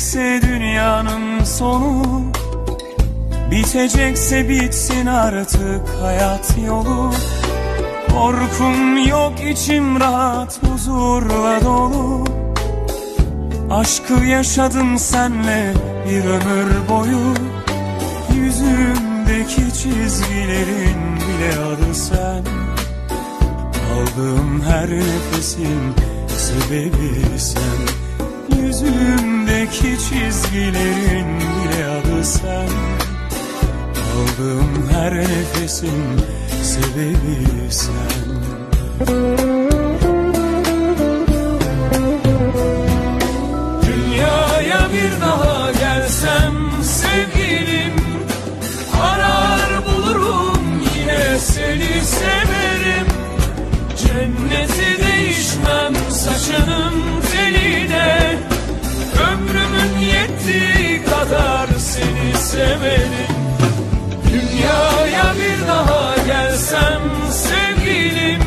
Bitecekse dünyanın sonu, bitecekse bitsin artık hayat yolu. Korkum yok, içim rahat, huzurla dolu. Aşkı yaşadım senle bir ömür boyu. Yüzümdeki çizgilerin bile adı sen. Aldığım her nefesin sebebi sen. Yüzümdeki çizgilerin bile adı sen. Aldığım her nefesin sebebi sen. Dünyaya bir daha gelsem sevgilim, arar bulurum yine seni severim. Cenneti değişmem saçının teline, ömrümün yettiği kadar seni severim. Dünyaya bir daha gelsem sevgilim,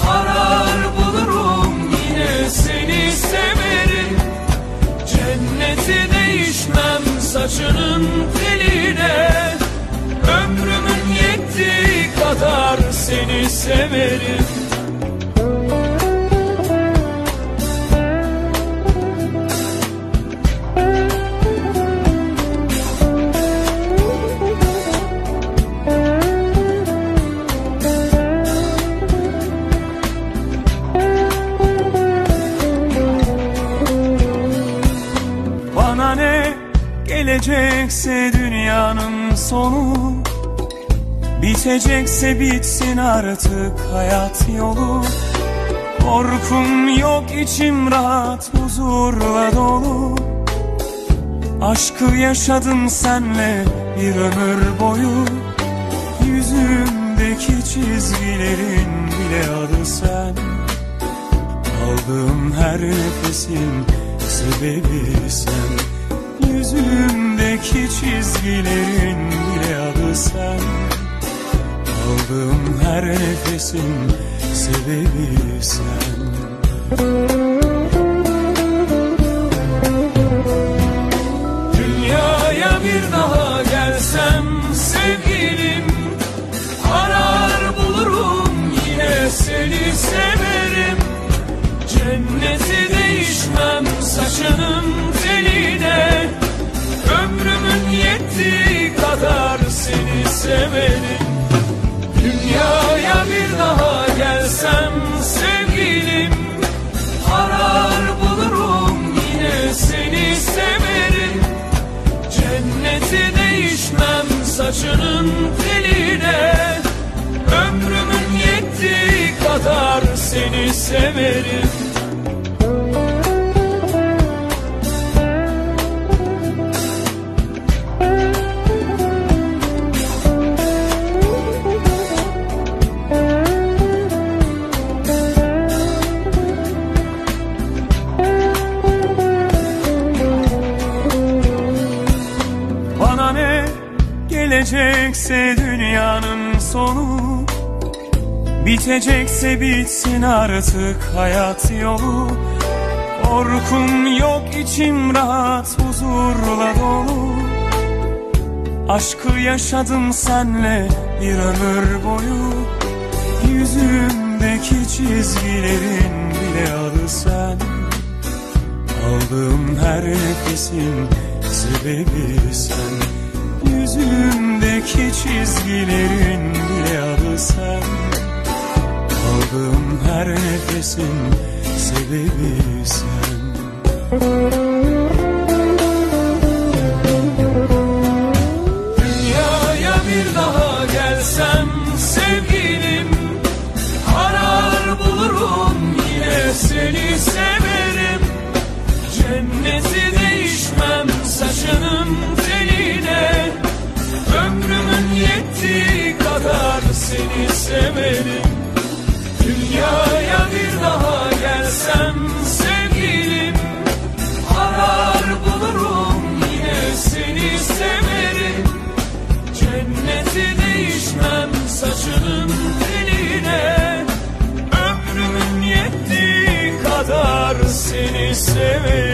arar bulurum yine seni severim. Cenneti değişmem saçının teline, ömrümün yettiği kadar seni severim. Bana ne gelecekse dünyanın sonu, bitecekse bitsin artık hayat yolu. Korkum yok, içim rahat, huzurla dolu. Aşkı yaşadım senle bir ömür boyu. Yüzümdeki çizgilerin bile adı sen. Aldığım her nefesin sebebi sen. Yüzümdeki çizgilerin bile adı sen. Aldığım her nefesin sebebi sen. Dünyaya bir daha gelsem sevgilim, arar bulurum yine seni severim. Cenneti değişmem saçının teline, ömrümün yettiği kadar seni severim. Dünyaya bir daha gelsem sevgilim, arar bulurum yine seni severim. Cenneti değişmem saçının teline, ömrümün yettiği kadar seni severim. Bana ne gelecekse dünyanın sonu, bitecekse bitsin artık hayat yolu. Korkum yok, içim rahat, huzurla dolu. Aşkı yaşadım senle bir ömür boyu. Yüzümdeki çizgilerin bile adı sen. Aldığım her nefesin sebebi sen. Yüzümdeki çizgilerin bile adı sen. Aldığım her nefesin sebebi sen. Dünyaya bir daha gelsem sevgilim, arar bulurum yine seni severim. Cenneti değişmem saçının teline, ömrümün yettiği kadar seni severim. Dünyaya bir daha gelsem sevgilim, arar bulurum yine seni severim. Cenneti değişmem saçının teline, ömrümün yettiği kadar seni severim.